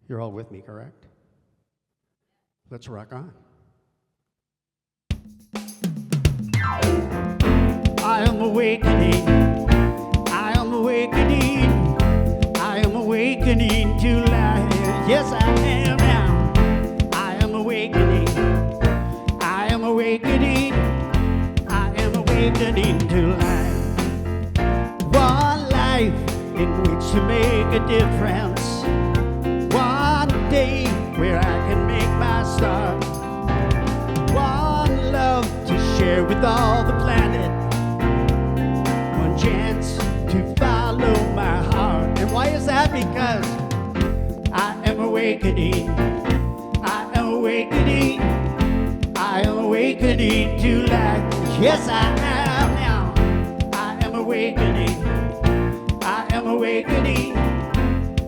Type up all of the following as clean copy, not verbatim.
You're all with me, correct? Let's rock on. I am awakening. I am awakening. I am awakening to life. Yes, I am now. I am awakening. I am awakening. I am awakening to life. One life in which to make a difference. One day where I can make my start. One love to share with all the planet. One chance to follow my heart. And why is that? Because I am awakening. I am awakening. I am awakening to life. Yes, I am now. I am awakening. I am awakening.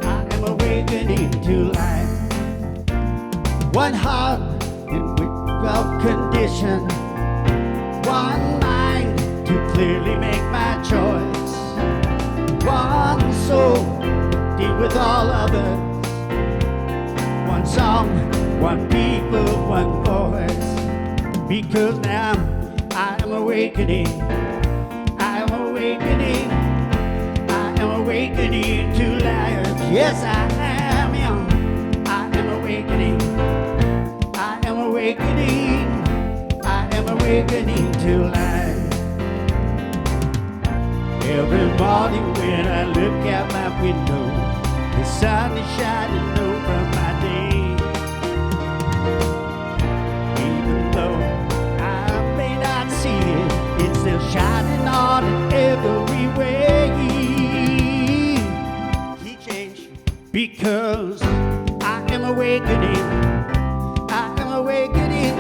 I am awakening to life. One heart without condition. One mind to clearly make my choice. One soul deal with all others. One song, one people, one voice. Because now I am awakening. I am awakening. I am awakening to life. Yes, I am young. I am awakening. I am awakening. I am awakening to life. Every morning when I look out my window, the sun is shining over my day. Even though I may not see it, it's still shining on in every way. He changed because I am awakening. I am awakening.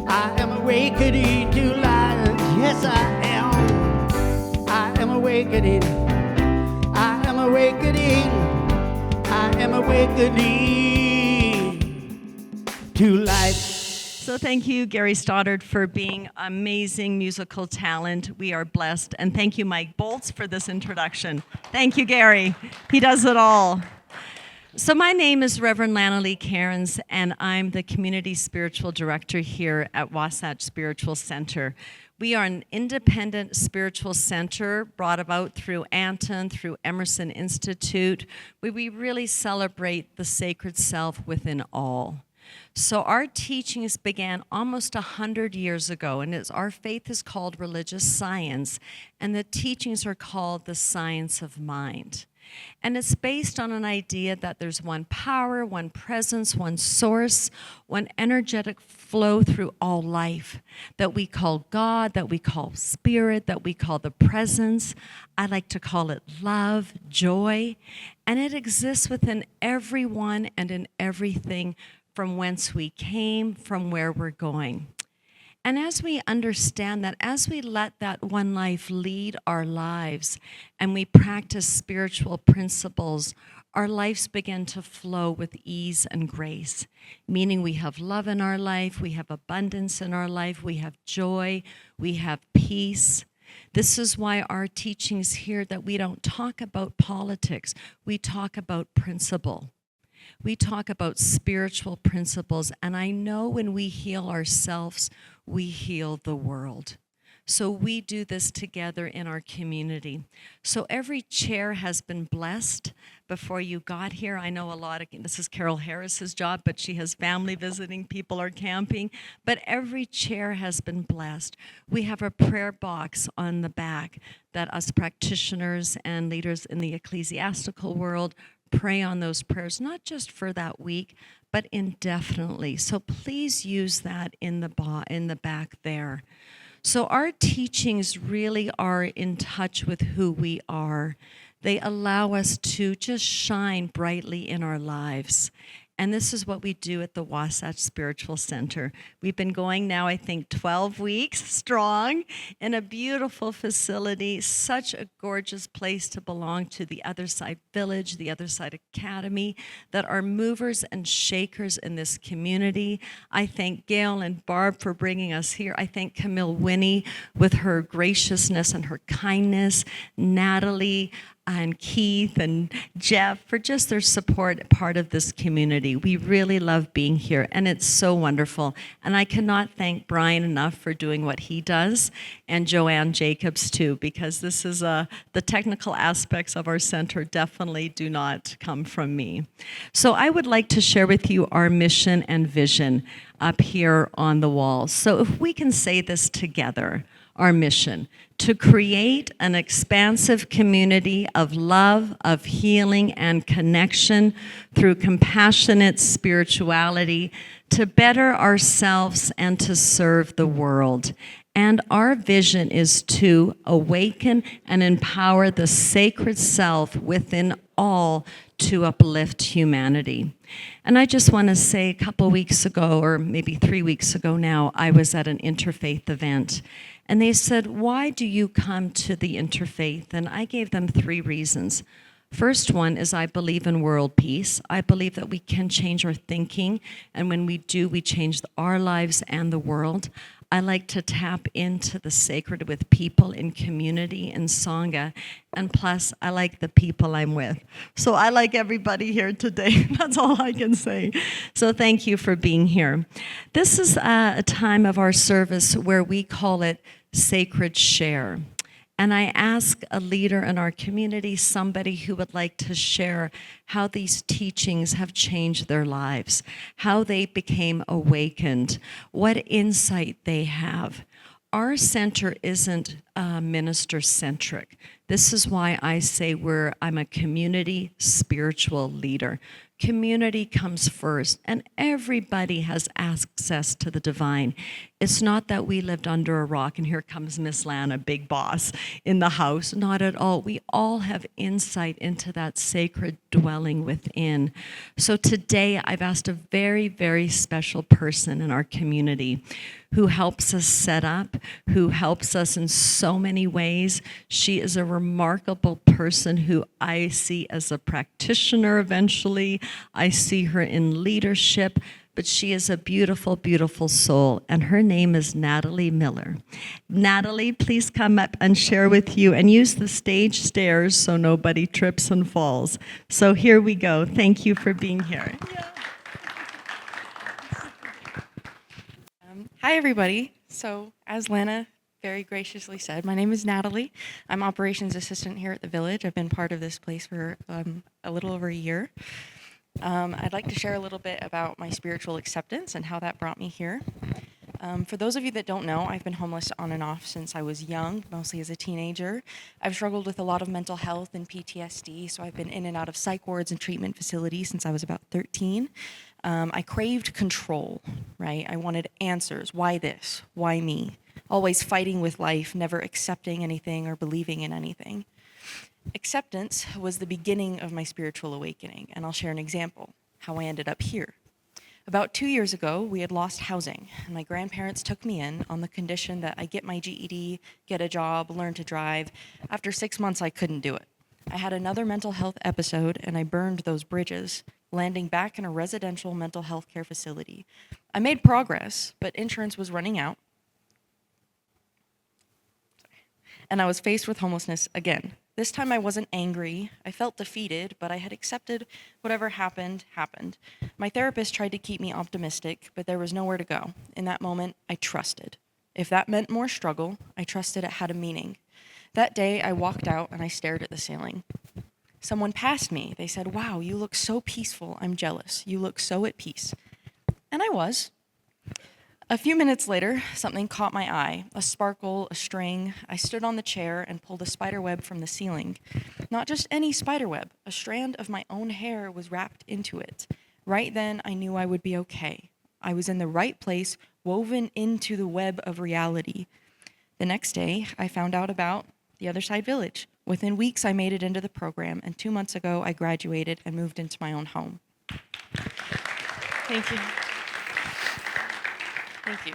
I am awakening to life. Yes, I am. I am awakening. I am awakening. I am awakening to life. So thank you, Gary Stoddard, for being amazing musical talent. We are blessed. And thank you, Mike Bolts, for this introduction. Thank you, Gary. He does it all. So my name is Reverend Lanna Lee Cairns, and I'm the Community Spiritual Director here at Wasatch Spiritual Center. We are an independent spiritual center brought about through Anton, through Emerson Institute, where we really celebrate the sacred self within all. So our teachings began almost 100 years ago, and our faith is called religious science, and the teachings are called the science of mind. And it's based on an idea that there's one power, one presence, one source, one energetic flow through all life that we call God, that we call spirit, that we call the presence. I like to call it love, joy, and it exists within everyone and in everything from whence we came, from where we're going. And as we understand that, as we let that one life lead our lives and we practice spiritual principles, our lives begin to flow with ease and grace, meaning we have love in our life, we have abundance in our life, we have joy, we have peace. This is why our teachings here that we don't talk about politics, we talk about principle. We talk about spiritual principles, and I know when we heal ourselves, we heal the world. So we do this together in our community. So every chair has been blessed before you got here. I know this is Carol Harris's job, but she has family visiting, people are camping, but every chair has been blessed. We have a prayer box on the back that us practitioners and leaders in the ecclesiastical world pray on those prayers, not just for that week, but indefinitely. So please use that in the back there. So our teachings really are in touch with who we are. They allow us to just shine brightly in our lives. And this is what we do at the Wasatch Spiritual Center. We've been going now, I think, 12 weeks strong in a beautiful facility, such a gorgeous place to belong to, the Other Side Village, the Other Side Academy, that are movers and shakers in this community. I thank Gail and Barb for bringing us here. I thank Camille Winnie with her graciousness and her kindness, Natalie, and Keith and Jeff for just their support, part of this community. We really love being here, and it's so wonderful. And I cannot thank Brian enough for doing what he does, and Joanne Jacobs too, because this is the technical aspects of our center definitely do not come from me. So I would like to share with you our mission and vision up here on the wall. So if we can say this together, our mission: to create an expansive community of love, of healing, and connection through compassionate spirituality, to better ourselves and to serve the world. And our vision is to awaken and empower the sacred self within all to uplift humanity. And I just want to say, a couple weeks ago, or maybe 3 weeks ago now, I was at an interfaith event. And they said, why do you come to the interfaith? And I gave them 3 reasons. First one is I believe in world peace. I believe that we can change our thinking, and when we do, we change our lives and the world. I like to tap into the sacred with people in community and Sangha, and plus, I like the people I'm with. So I like everybody here today. That's all I can say. So thank you for being here. This is a time of our service where we call it Sacred Share. And I ask a leader in our community, somebody who would like to share how these teachings have changed their lives, how they became awakened, what insight they have. Our center isn't minister-centric. This is why I say I'm a community spiritual leader. Community comes first, and everybody has access to the divine. It's not that we lived under a rock and here comes Miss Lanna, big boss in the house. Not at all. We all have insight into that sacred dwelling within. So today I've asked a very, very special person in our community who helps us set up, who helps us in so many ways. She is a remarkable person who I see as a practitioner eventually. I see her in leadership, but she is a beautiful, beautiful soul, and her name is Natalie Miller. Natalie, please come up and share with you, and use the stage stairs so nobody trips and falls. So here we go. Thank you for being here. Yeah. Hi, everybody. So, as Lanna very graciously said, my name is Natalie. I'm operations assistant here at the Village. I've been part of this place for a little over a year. I'd like to share a little bit about my spiritual acceptance and how that brought me here. For those of you that don't know, I've been homeless on and off since I was young, mostly as a teenager. I've struggled with a lot of mental health and PTSD, so I've been in and out of psych wards and treatment facilities since I was about 13. I craved control, right? I wanted answers. Why this? Why me? Always fighting with life, never accepting anything or believing in anything. Acceptance was the beginning of my spiritual awakening, and I'll share an example, how I ended up here. About 2 years ago, we had lost housing, and my grandparents took me in on the condition that I get my GED, get a job, learn to drive. After 6 months, I couldn't do it. I had another mental health episode, and I burned those bridges, landing back in a residential mental health care facility. I made progress, but insurance was running out, and I was faced with homelessness again. This time I wasn't angry. I felt defeated, but I had accepted whatever happened, happened. My therapist tried to keep me optimistic, but there was nowhere to go. In that moment, I trusted. If that meant more struggle, I trusted it had a meaning. That day, I walked out and I stared at the ceiling. Someone passed me. They said, "Wow, you look so peaceful. I'm jealous. You look so at peace." And I was. A few minutes later, something caught my eye, a sparkle, a string. I stood on the chair and pulled a spider web from the ceiling. Not just any spider web, a strand of my own hair was wrapped into it. Right then, I knew I would be okay. I was in the right place, woven into the web of reality. The next day, I found out about the Other Side Village. Within weeks, I made it into the program, and 2 months ago, I graduated and moved into my own home. Thank you. Thank you.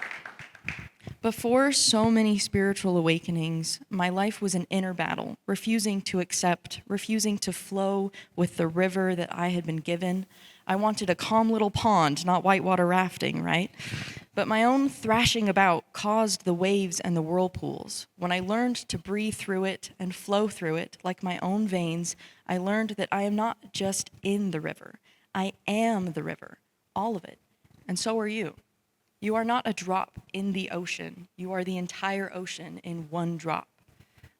Before so many spiritual awakenings, my life was an inner battle, refusing to accept, refusing to flow with the river that I had been given. I wanted a calm little pond, not whitewater rafting, right? But my own thrashing about caused the waves and the whirlpools. When I learned to breathe through it and flow through it like my own veins, I learned that I am not just in the river. I am the river, all of it. And so are you. You are not a drop in the ocean. You are the entire ocean in one drop.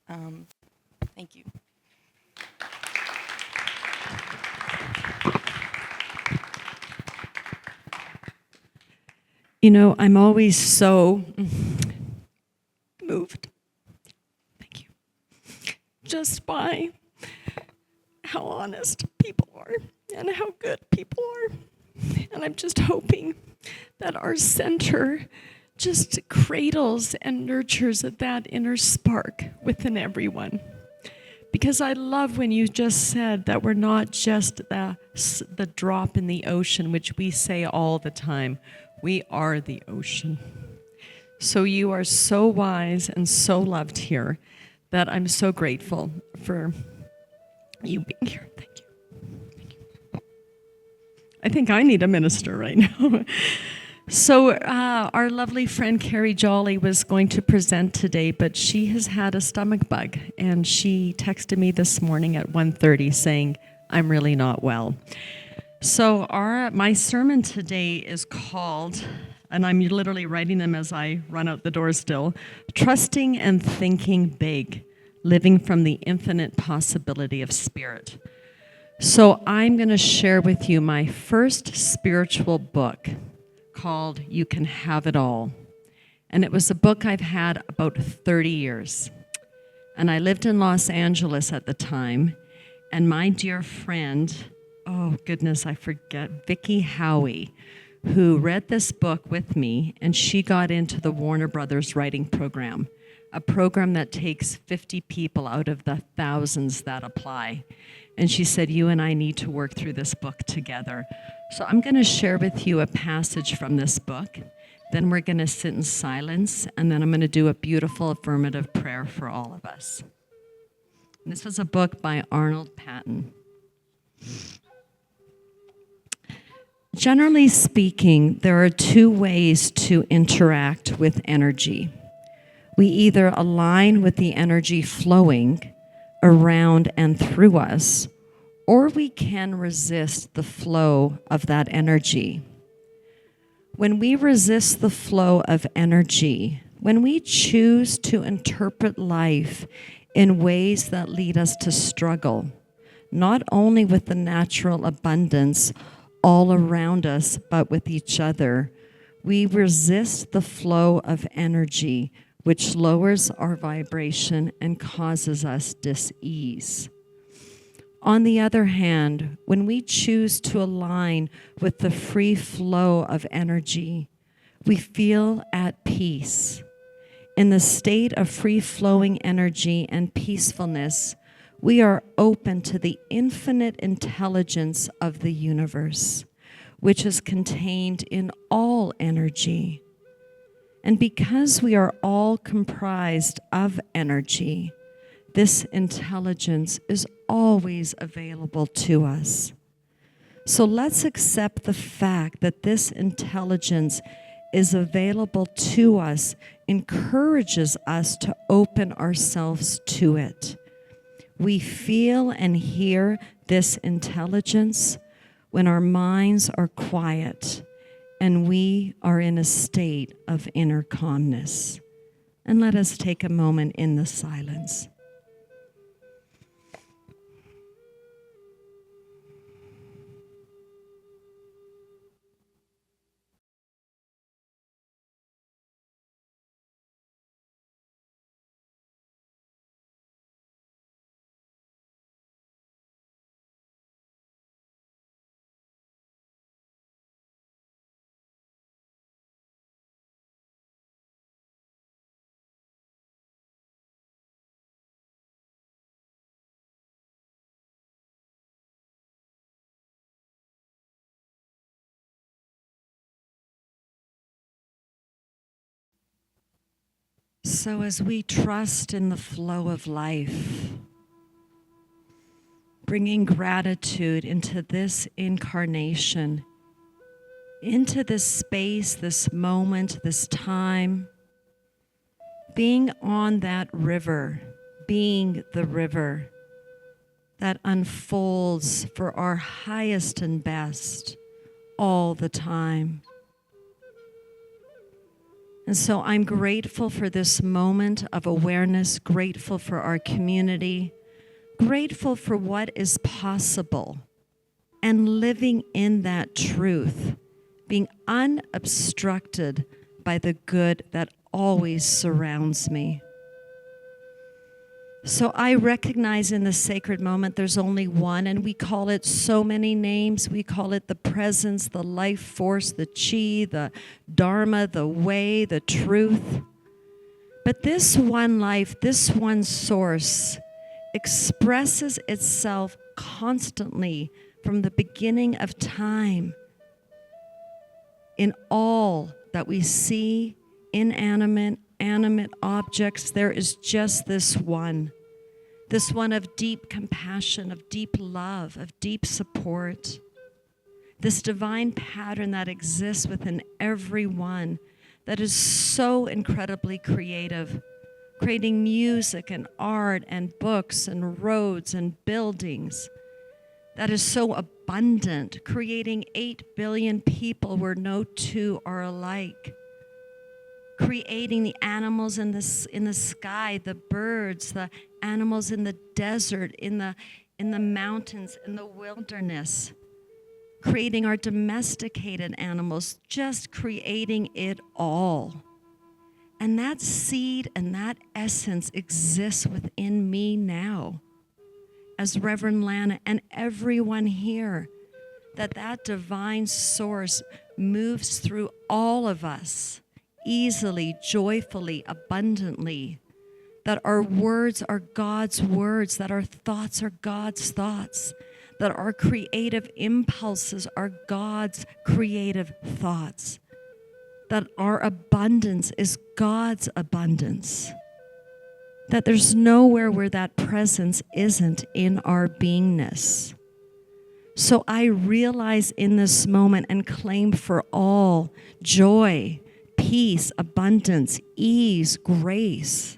Thank you. You know, I'm always so moved. Thank you. Just by how honest people are and how good people are. And I'm just hoping that our center just cradles and nurtures that inner spark within everyone. Because I love when you just said that we're not just the drop in the ocean, which we say all the time. We are the ocean. So you are so wise and so loved here that I'm so grateful for you being here. Thank you. Thank you. I think I need a minister right now. So our lovely friend Carrie Jolly was going to present today, but she has had a stomach bug, and she texted me this morning at 1:30 saying, I'm really not well. So my sermon today is called, and I'm literally writing them as I run out the door still, Trusting and Thinking Big, Living from the Infinite Possibility of Spirit. So I'm going to share with you my first spiritual book called You Can Have It All. And it was a book I've had about 30 years. And I lived in Los Angeles at the time, and my dear friend, oh goodness, I forget, Vicki Howie, who read this book with me, and she got into the Warner Brothers writing program, a program that takes 50 people out of the thousands that apply. And she said, you and I need to work through this book together. So I'm going to share with you a passage from this book. Then we're going to sit in silence, and then I'm going to do a beautiful affirmative prayer for all of us. And this was a book by Arnold Patton. Generally speaking, there are two ways to interact with energy. We either align with the energy flowing around and through us, or we can resist the flow of that energy. When we resist the flow of energy, when we choose to interpret life in ways that lead us to struggle, not only with the natural abundance all around us, but with each other, we resist the flow of energy, which lowers our vibration and causes us dis-ease. On the other hand, when we choose to align with the free flow of energy, we feel at peace. In the state of free-flowing energy and peacefulness, we are open to the infinite intelligence of the universe, which is contained in all energy. And because we are all comprised of energy, this intelligence is always available to us. So let's accept the fact that this intelligence is available to us, encourages us to open ourselves to it. We feel and hear this intelligence when our minds are quiet and we are in a state of inner calmness. And let us take a moment in the silence. So as we trust in the flow of life, bringing gratitude into this incarnation, into this space, this moment, this time, being on that river, being the river that unfolds for our highest and best all the time. And so I'm grateful for this moment of awareness, grateful for our community, grateful for what is possible, and living in that truth, being unobstructed by the good that always surrounds me. So I recognize in the sacred moment there's only one, and we call it so many names. We call it the presence, the life force, the chi, the dharma, the way, the truth. But this one life, this one source, expresses itself constantly from the beginning of time in all that we see, inanimate, animate objects. There is just this one of deep compassion, of deep love, of deep support. This divine pattern that exists within everyone that is so incredibly creative, creating music and art and books and roads and buildings, that is so abundant, creating 8 billion people where no two are alike, creating the animals in the sky, the birds, the animals in the desert, in the mountains, in the wilderness, creating our domesticated animals, just creating it all. And that seed and that essence exists within me now, as Reverend Lanna and everyone here, that divine source moves through all of us easily, joyfully, abundantly, that our words are God's words, that our thoughts are God's thoughts, that our creative impulses are God's creative thoughts, that our abundance is God's abundance, that there's nowhere where that presence isn't in our beingness. So I realize in this moment and claim for all joy, peace, abundance, ease, grace,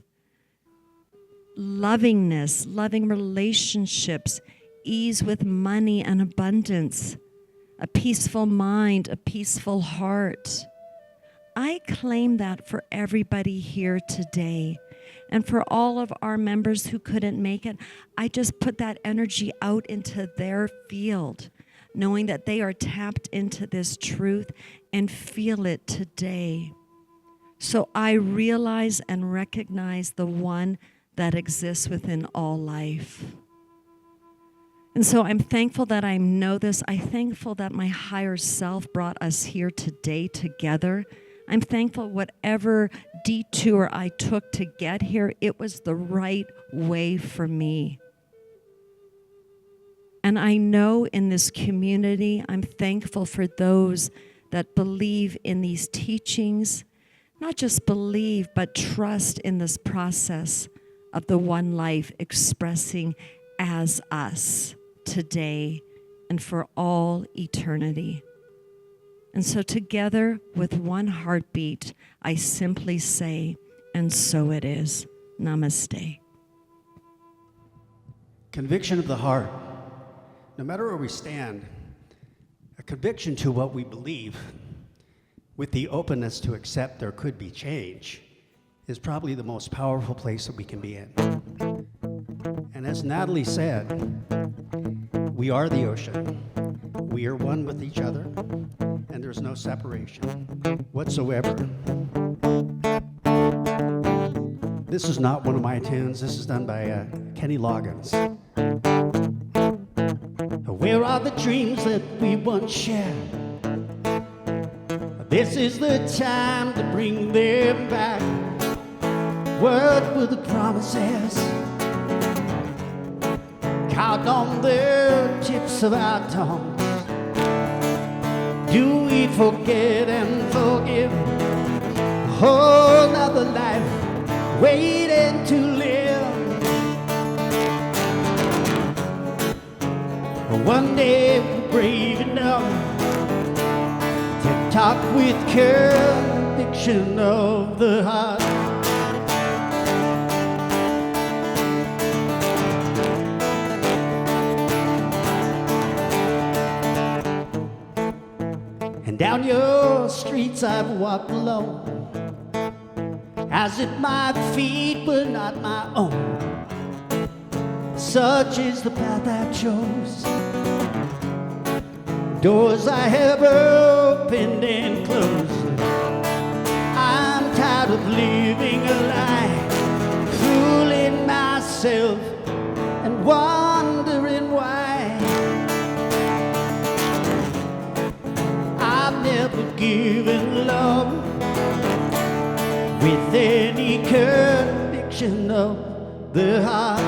lovingness, loving relationships, ease with money and abundance, a peaceful mind, a peaceful heart. I claim that for everybody here today. And for all of our members who couldn't make it, I just put that energy out into their field, knowing that they are tapped into this truth and feel it today. So I realize and recognize the one that exists within all life. And so I'm thankful that I know this. I'm thankful that my higher self brought us here today together. I'm thankful whatever detour I took to get here, it was the right way for me. And I know in this community, I'm thankful for those that believe in these teachings, not just believe, but trust in this process of the one life expressing as us today and for all eternity. And so together with one heartbeat, I simply say, and so it is. Namaste. Conviction of the heart. No matter where we stand, a conviction to what we believe, with the openness to accept there could be change, is probably the most powerful place that we can be in. And as Natalie said, we are the ocean. We are one with each other, and there's no separation whatsoever. This is not one of my tunes. This is done by Kenny Loggins. Where are the dreams that we once shared? This is the time to bring them back. What were the promises? Carved on the tips of our tongues. Do we forget and forgive? A whole nother life waiting to live. One day we're brave enough to talk with conviction of the heart. And down your streets I've walked alone, as if my feet were not my own. Such is the path I chose. Doors I have opened and closed. I'm tired of living a lie, fooling myself and wondering why. I've never given love with any conviction of the heart.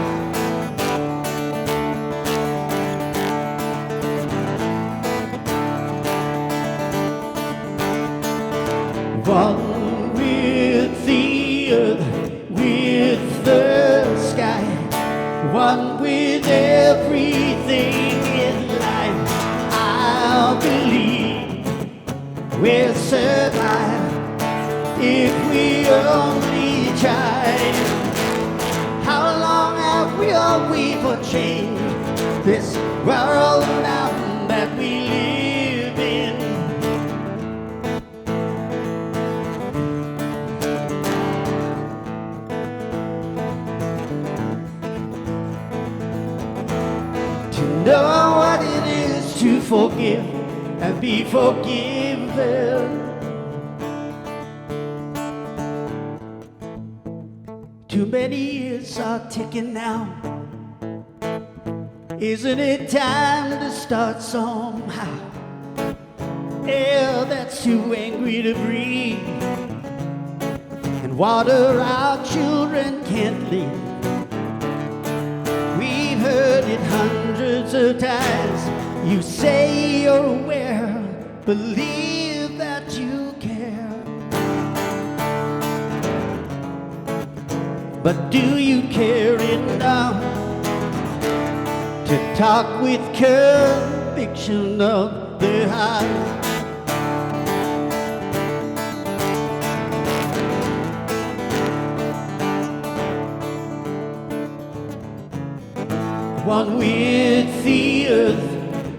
One with the earth, with the sky, one with everything in life. I'll believe we'll survive if we only try. How long have we all waited for change? This world now that we live in. To know what it is to forgive and be forgiven. Too many years are ticking now. Isn't it time to start somehow? Air that's too angry to breathe, and water our children can't leave. We've heard it hundreds of times. You say you're aware, believe that you care. But do you care enough to talk with conviction of the heart? One with the earth,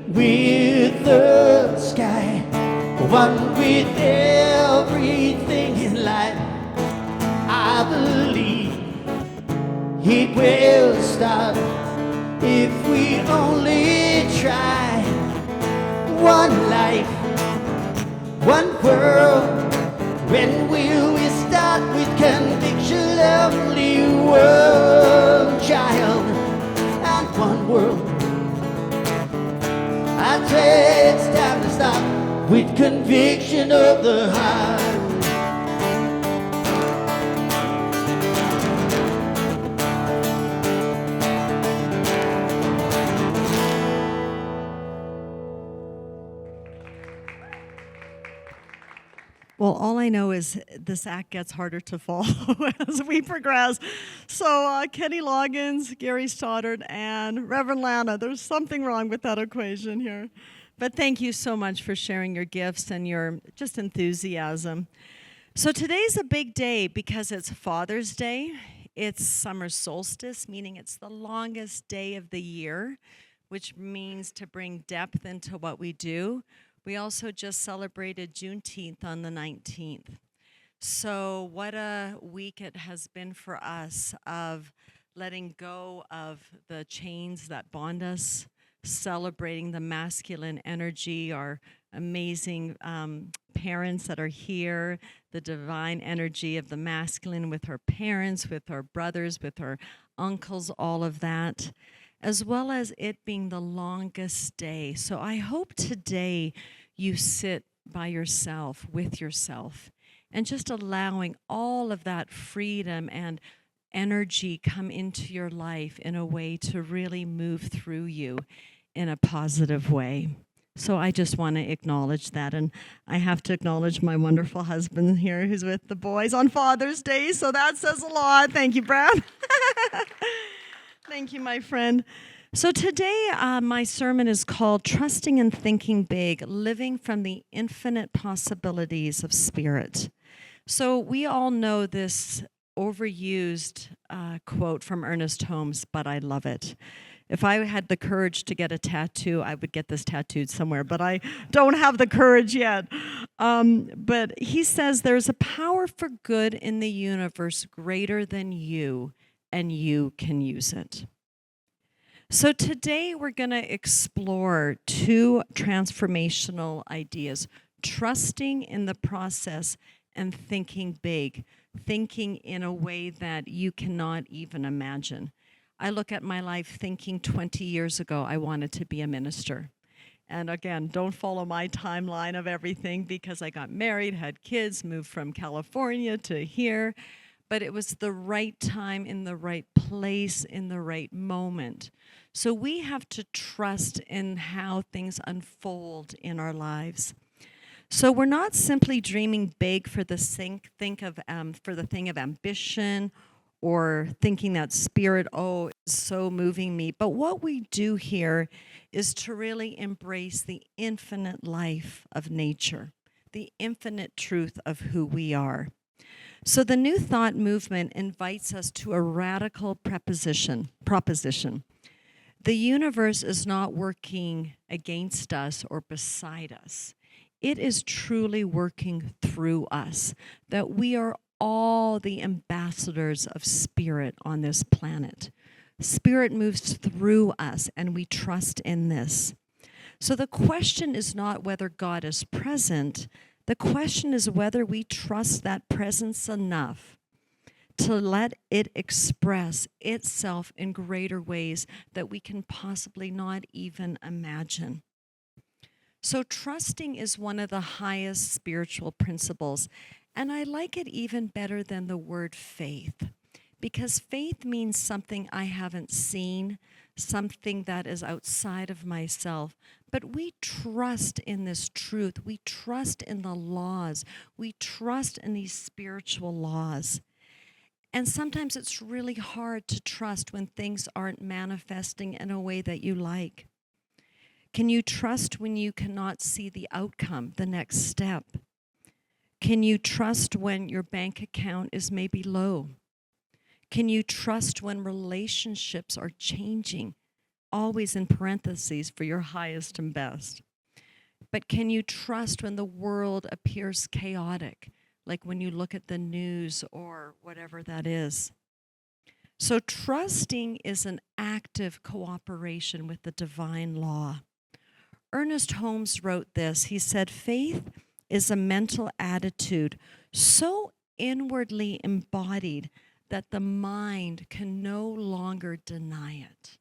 with the sky, one with everything in life. I believe it will start if we only try. One life, one world. When will we start with conviction? Lovely world, child, and one world. I'd say it's time to start with conviction of the heart. Well, all I know is this act gets harder to follow as we progress. So Kenny Loggins, Gary Stoddard, and Reverend Lanna, there's something wrong with that equation here. But thank you so much for sharing your gifts and your just enthusiasm. So today's a big day because it's Father's Day. It's summer solstice, meaning it's the longest day of the year, which means to bring depth into what we do. We also just celebrated Juneteenth on the 19th. So what a week it has been for us of letting go of the chains that bond us, celebrating the masculine energy, our amazing parents that are here, the divine energy of the masculine with our parents, with our brothers, with our uncles, all of that, as well as it being the longest day. So I hope today you sit by yourself, with yourself, and just allowing all of that freedom and energy come into your life in a way to really move through you in a positive way. So I just want to acknowledge that. And I have to acknowledge my wonderful husband here who's with the boys on Father's Day. So that says a lot. Thank you, Brad. Thank you, my friend. So today, my sermon is called Trusting and Thinking Big, Living from the Infinite Possibilities of Spirit. So we all know this overused quote from Ernest Holmes, but I love it. If I had the courage to get a tattoo, I would get this tattooed somewhere, but I don't have the courage yet. But he says there's a power for good in the universe greater than you, and you can use it. So today we're going to explore two transformational ideas, trusting in the process and thinking big, thinking in a way that you cannot even imagine. I look at my life thinking 20 years ago I wanted to be a minister. And again, don't follow my timeline of everything because I got married, had kids, moved from California to here. But it was the right time in the right place in the right moment. So we have to trust in how things unfold in our lives. So we're not simply dreaming big for the for the thing of ambition or thinking that spirit, is so moving me. But what we do here is to really embrace the infinite life of nature, the infinite truth of who we are. So the New Thought movement invites us to a radical proposition. The universe is not working against us or beside us. It is truly working through us, that we are all the ambassadors of spirit on this planet. Spirit moves through us, and we trust in this. So the question is not whether God is present. The question is whether we trust that presence enough to let it express itself in greater ways that we can possibly not even imagine. So trusting is one of the highest spiritual principles, and I like it even better than the word faith, because faith means something I haven't seen, something that is outside of myself. But we trust in this truth. We trust in the laws. We trust in these spiritual laws. And sometimes it's really hard to trust when things aren't manifesting in a way that you like. Can you trust when you cannot see the outcome, the next step? Can you trust when your bank account is maybe low? Can you trust when relationships are changing? Always in parentheses for your highest and best. But can you trust when the world appears chaotic, like when you look at the news or whatever that is? So trusting is an active cooperation with the divine law. Ernest Holmes wrote this. He said, faith is a mental attitude so inwardly embodied that the mind can no longer deny it.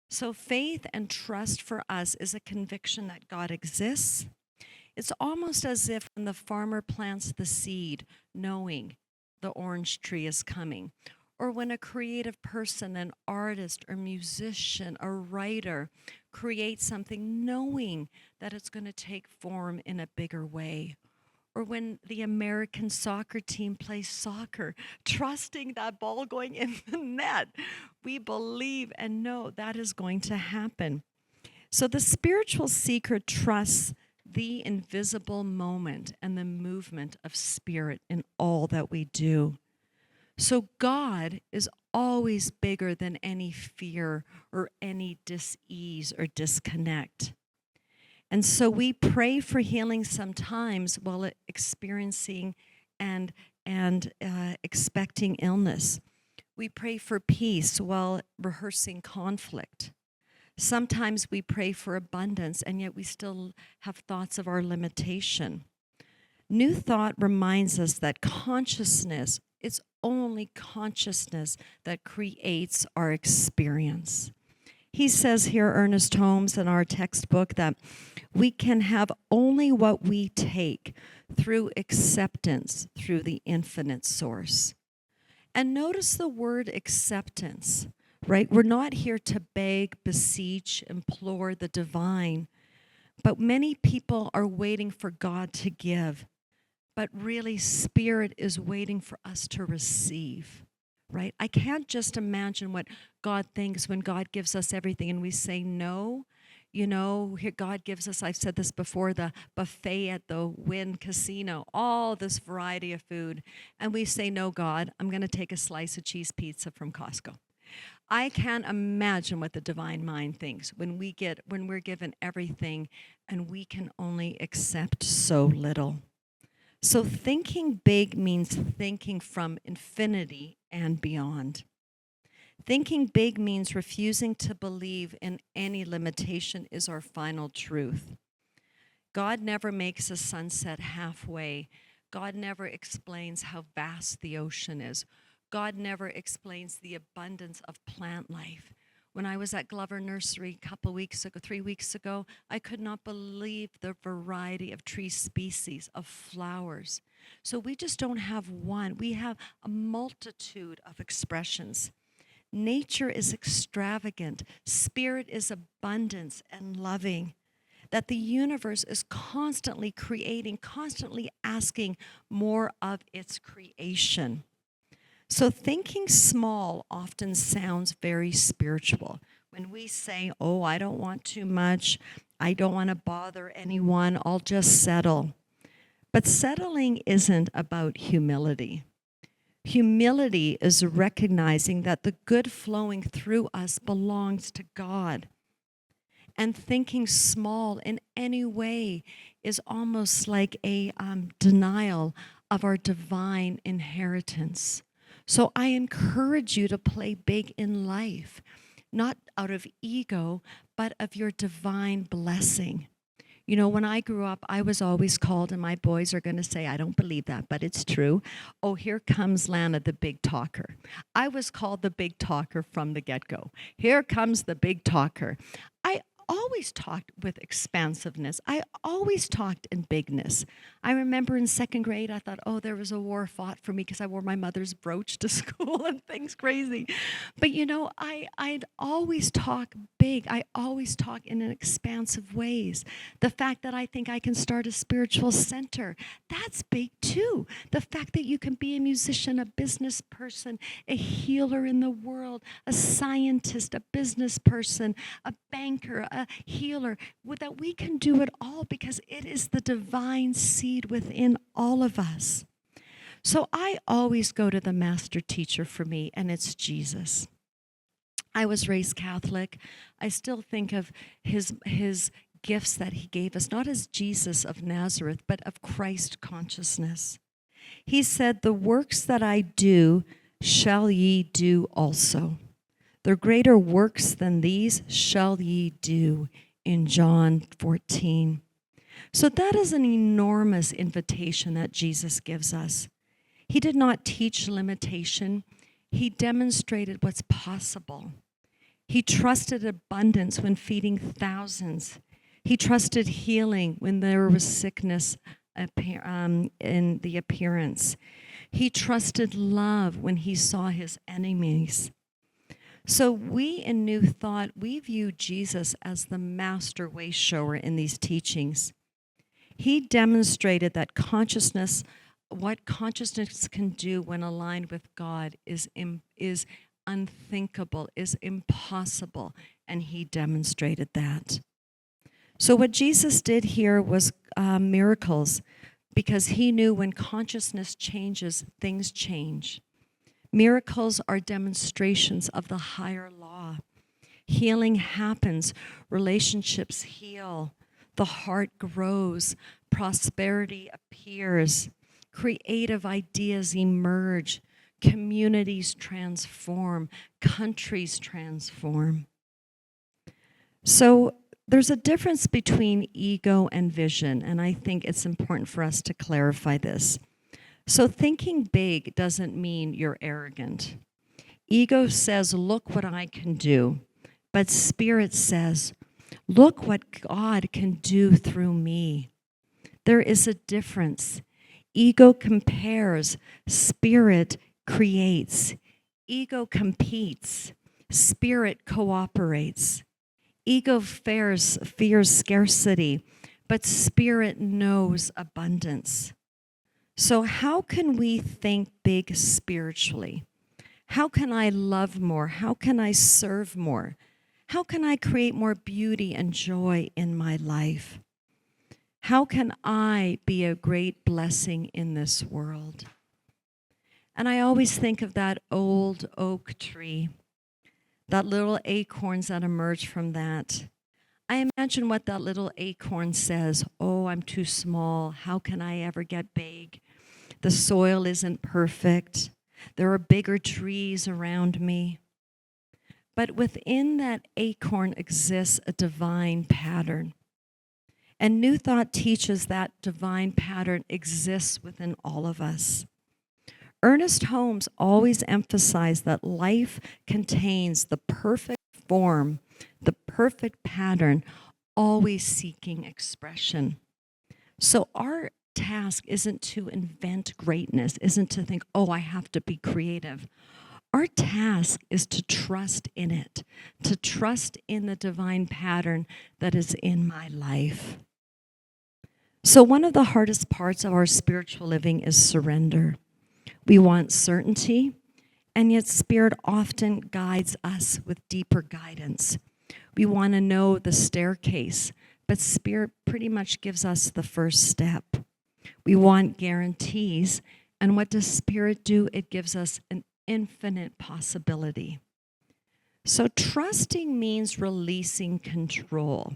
So faith and trust for us is a conviction that God exists. It's almost as if when the farmer plants the seed, knowing the orange tree is coming, or when a creative person, an artist or musician, a writer, creates something knowing that it's going to take form in a bigger way. Or when the American soccer team plays soccer, trusting that ball going in the net. We believe and know that is going to happen. So the spiritual seeker trusts the invisible moment and the movement of spirit in all that we do. So God is always bigger than any fear or any dis-ease or disconnect. And so we pray for healing sometimes while experiencing and expecting illness. We pray for peace while rehearsing conflict. Sometimes we pray for abundance, and yet we still have thoughts of our limitation. New Thought reminds us that consciousness, it's only consciousness that creates our experience. He says here, Ernest Holmes, in our textbook, that we can have only what we take through acceptance through the infinite source. And notice the word acceptance, right? We're not here to beg, beseech, implore the divine, but many people are waiting for God to give. But really, Spirit is waiting for us to receive. right? I can't just imagine what God thinks when God gives us everything and we say no. You know, here God gives us, I've said this before, the buffet at the Wynn Casino, all this variety of food. And we say, no, God, I'm going to take a slice of cheese pizza from Costco. I can't imagine what the divine mind thinks when we're given everything and we can only accept so little. So thinking big means thinking from infinity and beyond. Thinking big means refusing to believe in any limitation is our final truth. God never makes a sunset halfway. God never explains how vast the ocean is. God never explains the abundance of plant life. When I was at Glover Nursery a couple weeks ago, 3 weeks ago, I could not believe the variety of tree species, of flowers. So we just don't have one. We have a multitude of expressions. Nature is extravagant. Spirit is abundance and loving. That the universe is constantly creating, constantly asking more of its creation. So thinking small often sounds very spiritual. When we say, oh, I don't want too much, I don't want to bother anyone, I'll just settle. But settling isn't about humility. Humility is recognizing that the good flowing through us belongs to God. And thinking small in any way is almost like a denial of our divine inheritance. So I encourage you to play big in life, not out of ego, but of your divine blessing. You know, when I grew up, I was always called, and my boys are going to say, I don't believe that, but it's true. Oh, here comes Lanna, the big talker. I was called the big talker from the get-go. Here comes the big talker. I always talked with expansiveness. I always talked in bigness. I remember in second grade, I thought, oh, there was a war fought for me because I wore my mother's brooch to school and things crazy. But you know, I'd always talk big. I always talk in an expansive ways. The fact that I think I can start a spiritual center, that's big too. The fact that you can be a musician, a business person, a healer in the world, a scientist, a business person, a banker, a healer, that we can do it all because it is the divine seed within all of us. So I always go to the master teacher for me, and it's Jesus. I was raised Catholic. I still think of his gifts that he gave us, not as Jesus of Nazareth, but of Christ consciousness. He said, the works that I do shall ye do also. The greater works than these shall ye do, in John 14. So that is an enormous invitation that Jesus gives us. He did not teach limitation. He demonstrated what's possible. He trusted abundance when feeding thousands. He trusted healing when there was sickness in the appearance. He trusted love when he saw his enemies. So we in New Thought, we view Jesus as the master way shower in these teachings. He demonstrated that consciousness, what consciousness can do when aligned with God is unthinkable, is impossible, and he demonstrated that. So what Jesus did here was miracles, because he knew when consciousness changes, things change. Miracles are demonstrations of the higher law. Healing happens, relationships heal, the heart grows, prosperity appears, creative ideas emerge, communities transform, countries transform. So there's a difference between ego and vision, and I think it's important for us to clarify this. So thinking big doesn't mean you're arrogant. Ego says, look what I can do. But spirit says, look what God can do through me. There is a difference. Ego compares, spirit creates. Ego competes, spirit cooperates. Ego fears scarcity, but spirit knows abundance. So how can we think big spiritually? How can I love more? How can I serve more? How can I create more beauty and joy in my life? How can I be a great blessing in this world? And I always think of that old oak tree, that little acorns that emerge from that. I imagine what that little acorn says. Oh, I'm too small. How can I ever get big? The soil isn't perfect. There are bigger trees around me. But within that acorn exists a divine pattern. And New Thought teaches that divine pattern exists within all of us. Ernest Holmes always emphasized that life contains the perfect form, the perfect pattern, always seeking expression. So our task isn't to invent greatness, isn't to think, oh, I have to be creative. Our task is to trust in it, to trust in the divine pattern that is in my life. So one of the hardest parts of our spiritual living is surrender. We want certainty, and yet Spirit often guides us with deeper guidance. We want to know the staircase, but Spirit pretty much gives us the first step. We want guarantees, and what does Spirit do? It gives us an infinite possibility. So trusting means releasing control.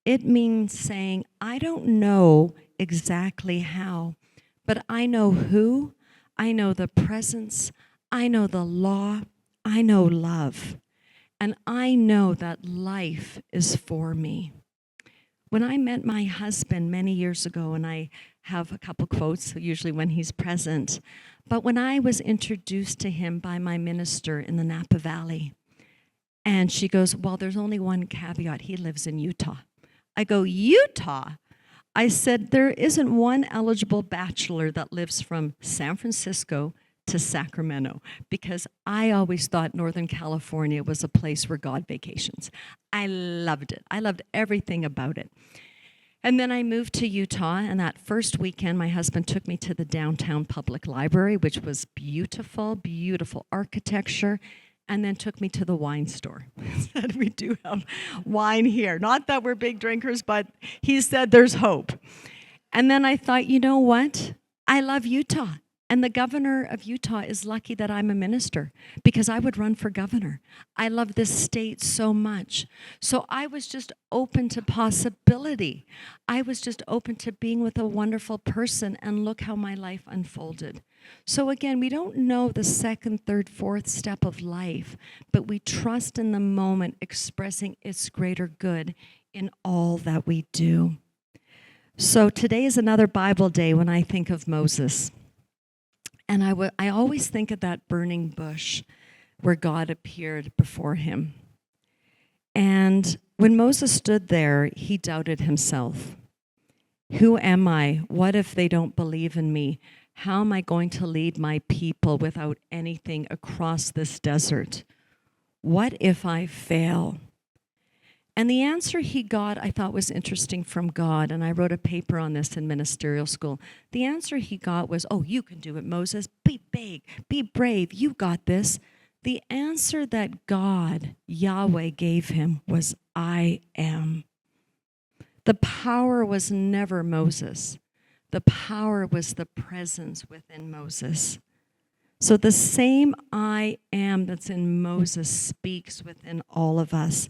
It means saying, I don't know exactly how, but I know who, I know the presence, I know the law, I know love, and I know that life is for me. When I met my husband many years ago, and I have a couple quotes, usually when he's present, but when I was introduced to him by my minister in the Napa Valley, and she goes, well, there's only one caveat. He lives in Utah. I go, Utah? I said, there isn't one eligible bachelor that lives from San Francisco to Sacramento, because I always thought Northern California was a place where God vacations. I loved it. I loved everything about it. And then I moved to Utah, and that first weekend, my husband took me to the downtown public library, which was beautiful, beautiful architecture, and then took me to the wine store. Said, we do have wine here. Not that we're big drinkers, but he said there's hope. And then I thought, you know what? I love Utah. And the governor of Utah is lucky that I'm a minister, because I would run for governor. I love this state so much. So I was just open to possibility. I was just open to being with a wonderful person, and look how my life unfolded. So again, we don't know the second, third, fourth step of life, but we trust in the moment, expressing its greater good in all that we do. So today is another Bible day when I think of Moses. And I always think of that burning bush where God appeared before him. And when Moses stood there, he doubted himself. Who am I? What if they don't believe in me? How am I going to lead my people without anything across this desert? What if I fail? And the answer he got, I thought, was interesting from God, and I wrote a paper on this in ministerial school. The answer he got was, oh, you can do it, Moses. Be big, be brave, you got this. The answer that God, Yahweh, gave him was, I am. The power was never Moses. The power was the presence within Moses. So the same I am that's in Moses speaks within all of us.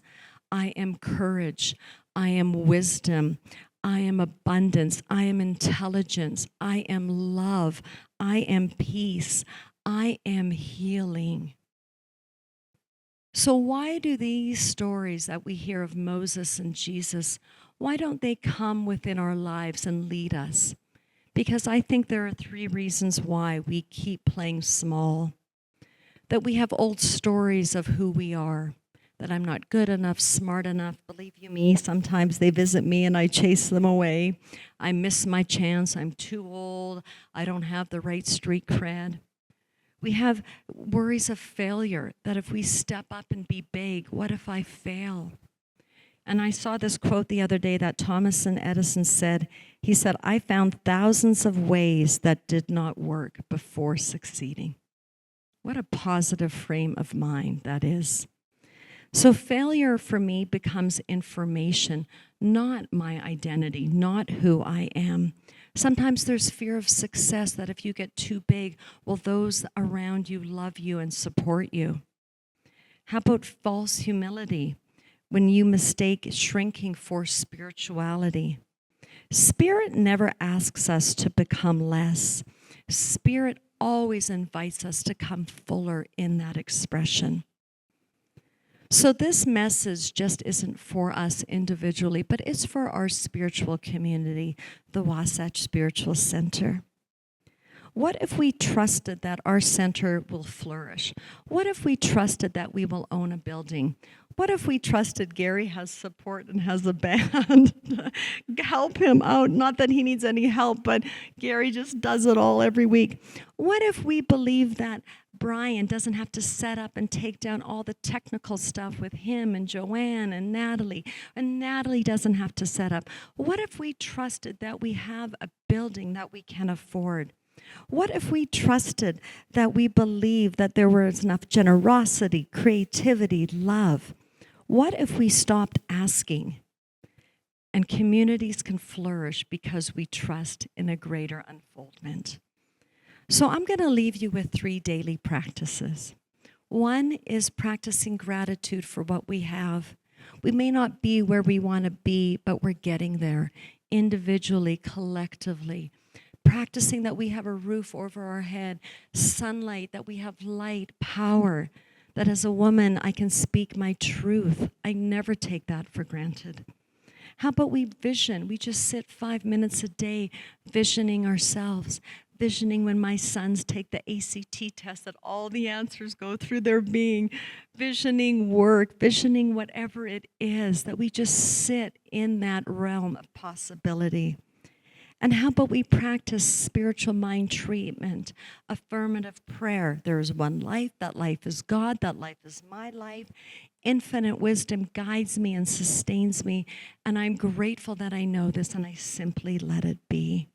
I am courage, I am wisdom, I am abundance, I am intelligence, I am love, I am peace, I am healing. So why do these stories that we hear of Moses and Jesus, why don't they come within our lives and lead us? Because I think there are 3 reasons why we keep playing small. That we have old stories of who we are. That I'm not good enough, smart enough. Believe you me, sometimes they visit me and I chase them away. I miss my chance. I'm too old. I don't have the right street cred. We have worries of failure, that if we step up and be big, what if I fail? And I saw this quote the other day that Thomas Edison said. He said, I found thousands of ways that did not work before succeeding. What a positive frame of mind that is. So failure for me becomes information, not my identity, not who I am. Sometimes there's fear of success, that if you get too big, will those around you love you and support you? How about false humility, when you mistake shrinking for spirituality? Spirit never asks us to become less. Spirit always invites us to come fuller in that expression. So this message just isn't for us individually, but it's for our spiritual community, the Wasatch Spiritual Center. What if we trusted that our center will flourish? What if we trusted that we will own a building? What if we trusted Gary has support and has a band to help him out? Not that he needs any help, but Gary just does it all every week. What if we believe that Brian doesn't have to set up and take down all the technical stuff with him and Joanne and Natalie doesn't have to set up? What if we trusted that we have a building that we can afford? What if we trusted that we believe that there was enough generosity, creativity, love? What if we stopped asking? And communities can flourish because we trust in a greater unfoldment. So I'm going to leave you with 3 daily practices. One is practicing gratitude for what we have. We may not be where we want to be, but we're getting there individually, collectively. Practicing that we have a roof over our head, sunlight, that we have light, power, that as a woman I can speak my truth. I never take that for granted. How about we vision? We just sit 5 minutes a day visioning ourselves, visioning when my sons take the ACT test that all the answers go through their being, visioning work, visioning whatever it is, that we just sit in that realm of possibility. And how about we practice spiritual mind treatment, affirmative prayer? There is one life, that life is God, that life is my life. Infinite wisdom guides me and sustains me, and I'm grateful that I know this, and I simply let it be.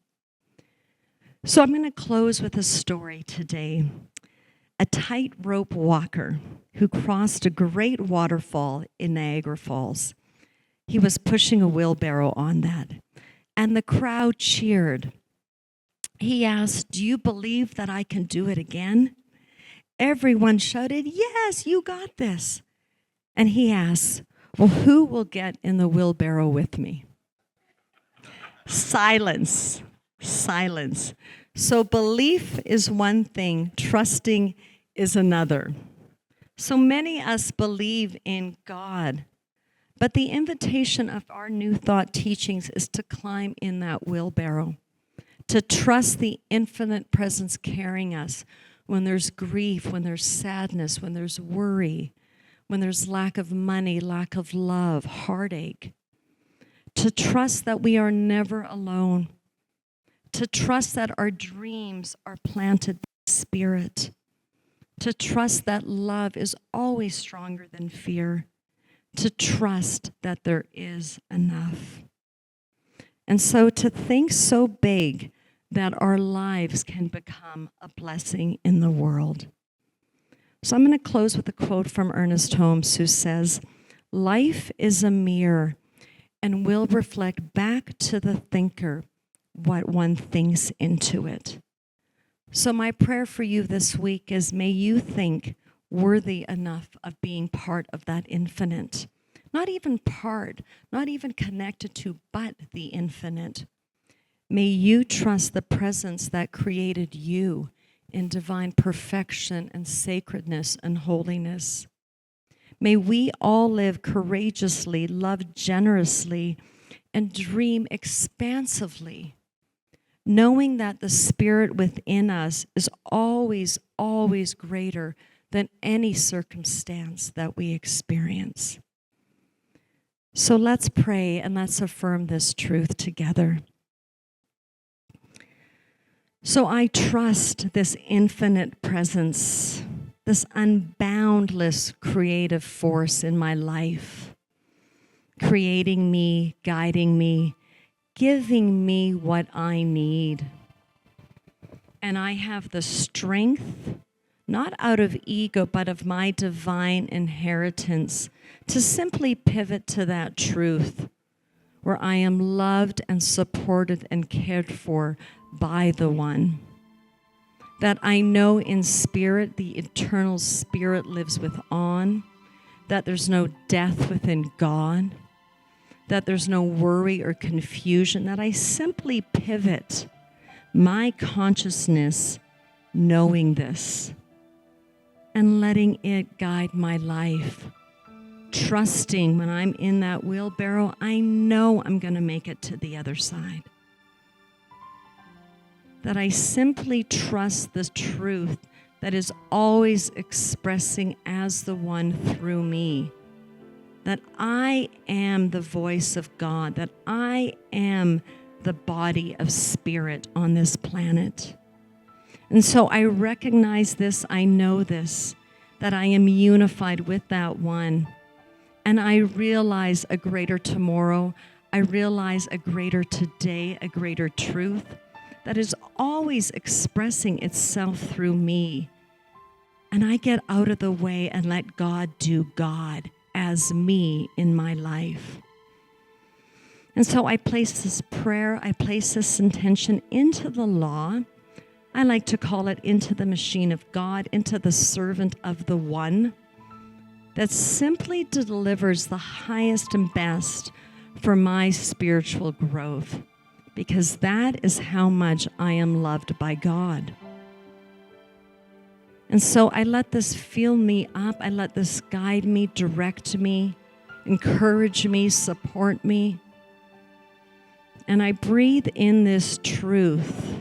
So I'm going to close with a story today. A tightrope walker who crossed a great waterfall in Niagara Falls. He was pushing a wheelbarrow on that, and the crowd cheered. He asked, "Do you believe that I can do it again?" Everyone shouted, "Yes, you got this." And he asked, "Well, who will get in the wheelbarrow with me?" Silence. Silence. So belief is one thing, trusting is another. So many of us believe in God, but the invitation of our New Thought teachings is to climb in that wheelbarrow, to trust the infinite presence carrying us when there's grief, when there's sadness, when there's worry, when there's lack of money, lack of love, heartache. To trust that we are never alone. To trust that our dreams are planted by Spirit. To trust that love is always stronger than fear. To trust that there is enough. And so to think so big that our lives can become a blessing in the world. So I'm going to close with a quote from Ernest Holmes, who says, "Life is a mirror and will reflect back to the thinker what one thinks into it." So my prayer for you this week is, may you think worthy enough of being part of that infinite. Not even part, not even connected to, but the infinite. May you trust the presence that created you in divine perfection and sacredness and holiness. May we all live courageously, love generously, and dream expansively, knowing that the Spirit within us is always, always greater than any circumstance that we experience. So let's pray and let's affirm this truth together. So I trust this infinite presence, this unboundless creative force in my life, creating me, guiding me, giving me what I need. And I have the strength not out of ego, but of my divine inheritance, to simply pivot to that truth where I am loved and supported and cared for by the One. That I know in spirit, the eternal spirit lives within, that there's no death within God, that there's no worry or confusion, that I simply pivot my consciousness knowing this and letting it guide my life. Trusting when I'm in that wheelbarrow, I know I'm going to make it to the other side. That I simply trust the truth that is always expressing as the One through me. That I am the voice of God, that I am the body of spirit on this planet. And so I recognize this, I know this, that I am unified with that One. And I realize a greater tomorrow. I realize a greater today, a greater truth that is always expressing itself through me. And I get out of the way and let God do God as me in my life. And so I place this prayer, I place this intention into the law. I like to call it into the machine of God, into the servant of the One, that simply delivers the highest and best for my spiritual growth, because that is how much I am loved by God. And so I let this fill me up, I let this guide me, direct me, encourage me, support me. And I breathe in this truth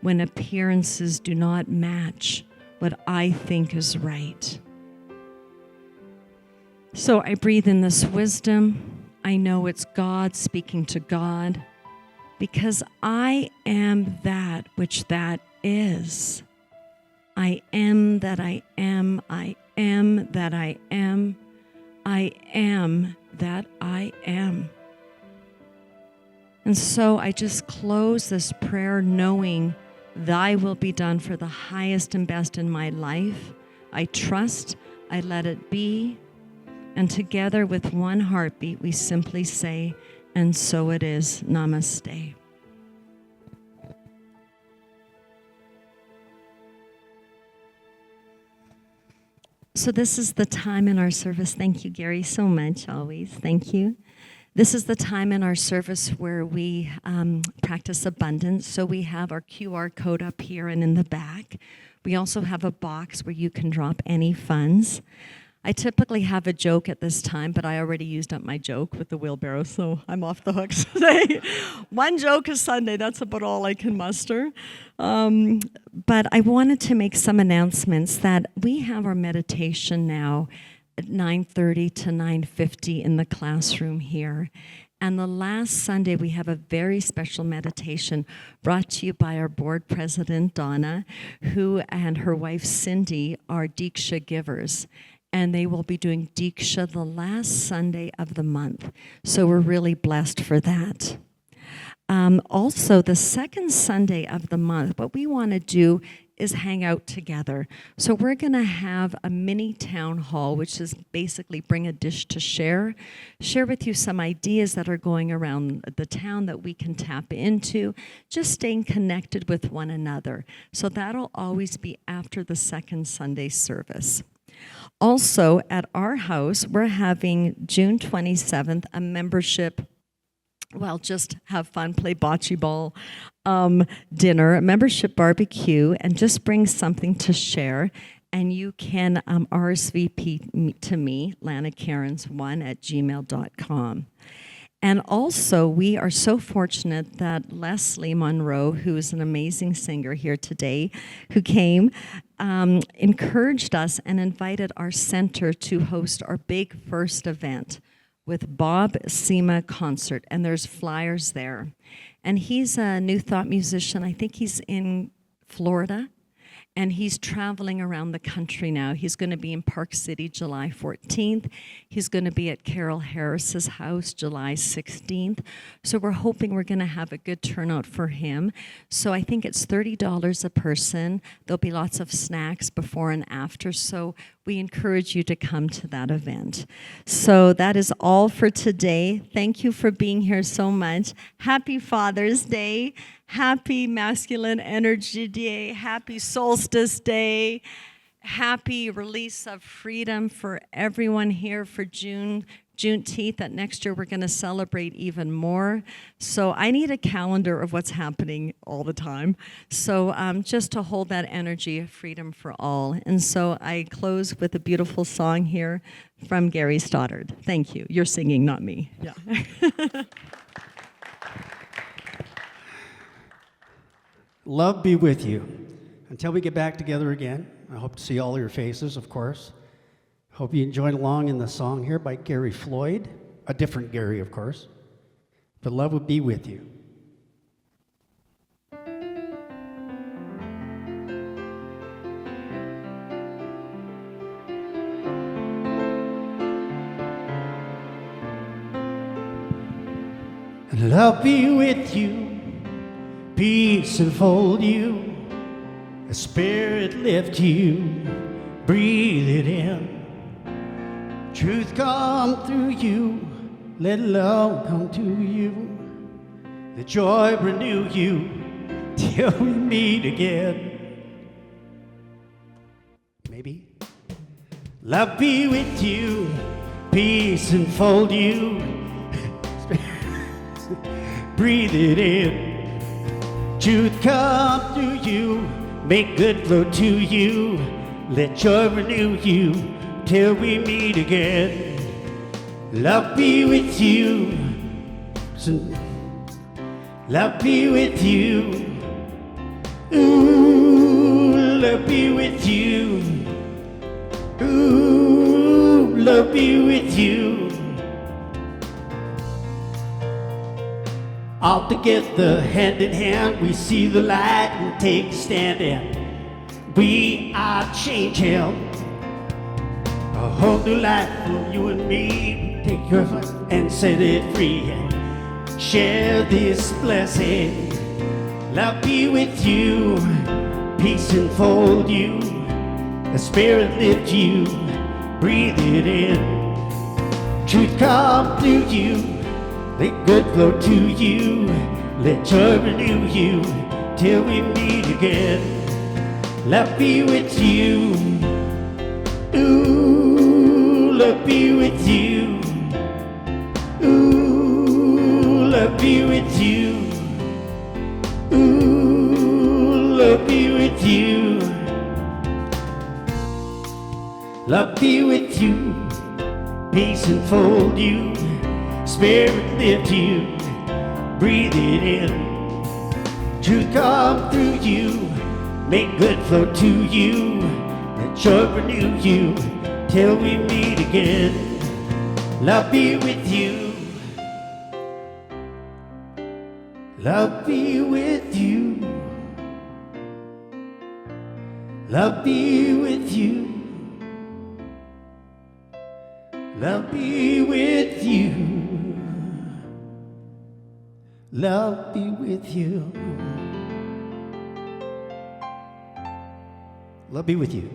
when appearances do not match what I think is right. So I breathe in this wisdom. I know it's God speaking to God, because I am that which that is. I am that I am. I am that I am. I am that I am. And so I just close this prayer knowing Thy will be done for the highest and best in my life. I trust, I let it be. And together with one heartbeat, we simply say, and so it is. Namaste. So this is the time in our service. Thank you, Gary, so much, always. Thank you. This is the time in our service where we practice abundance. So we have our QR code up here and in the back. We also have a box where you can drop any funds. I typically have a joke at this time, but I already used up my joke with the wheelbarrow, so I'm off the hook today. One joke a Sunday, that's about all I can muster. But I wanted to make some announcements that we have our meditation now at 9:30 to 9:50 in the classroom here. And the last Sunday, we have a very special meditation brought to you by our board president, Donna, who and her wife, Cindy, are Diksha givers. And they will be doing Diksha the last Sunday of the month. So we're really blessed for that. Also, the second Sunday of the month, what we want to do is hang out together. So we're going to have a mini town hall, which is basically bring a dish to share with you some ideas that are going around the town that we can tap into, just staying connected with one another. So that'll always be after the second Sunday service. Also, at our house, we're having June 27th a membership, well, just have fun, play bocce ball, dinner, a membership barbecue, and just bring something to share. And you can RSVP to me, Lanna Cairns1@gmail.com. And also, we are so fortunate that Leslie Monroe, who is an amazing singer here today, who came, encouraged us and invited our center to host our big first event with Bob Sema concert. And there's flyers there. And he's a New Thought musician. I think he's in Florida. and he's traveling around the country now. He's going to be in Park City July 14th. He's going to be at Carol Harris's house July 16th. So we're hoping we're going to have a good turnout for him. So I think it's $30 a person. There'll be lots of snacks before and after. So we encourage you to come to that event. So that is all for today. Thank you for being here so much. Happy Father's Day. Happy Masculine Energy Day. Happy Solstice Day. Happy release of freedom for everyone here for Juneteenth, that next year we're going to celebrate even more. So I need a calendar of what's happening all the time. So just to hold that energy of freedom for all. And so I close with a beautiful song here from Gary Stoddard. Thank you. You're singing, not me. Yeah. Love be with you. Until we get back together again, I hope to see all your faces, of course. Hope you enjoyed along in the song here by Gary Floyd, a different Gary, of course. But love will be with you. And love be with you. Peace enfold you, a spirit lift you, breathe it in. Truth come through you, let love come to you. The joy renew you till we meet again. Maybe. Love be with you, peace enfold you, breathe it in. Truth come through you, make good flow to you. Let joy renew you till we meet again. Love be with you. Love be with you. Ooh, love be with you. Ooh, love be with you. All together, hand in hand, we see the light and take a stand in. We are changing a whole new life for you and me. Take your hand and set it free. Share this blessing. Love be with you. Peace enfold you. The spirit lift you. Breathe it in. Truth come through you. Let good flow to you. Let joy renew you till we meet again. Love be with you. Ooh, love be with you. Ooh, love be with you. Ooh, love be with you. Love be with you. Peace enfold you. Spirit lift you, breathe it in. Truth come through you, make good flow to you. Let joy renew you till we meet again. Love be with you. Love be with you. Love be with you. Love be with you. Love be with you. Love be with you.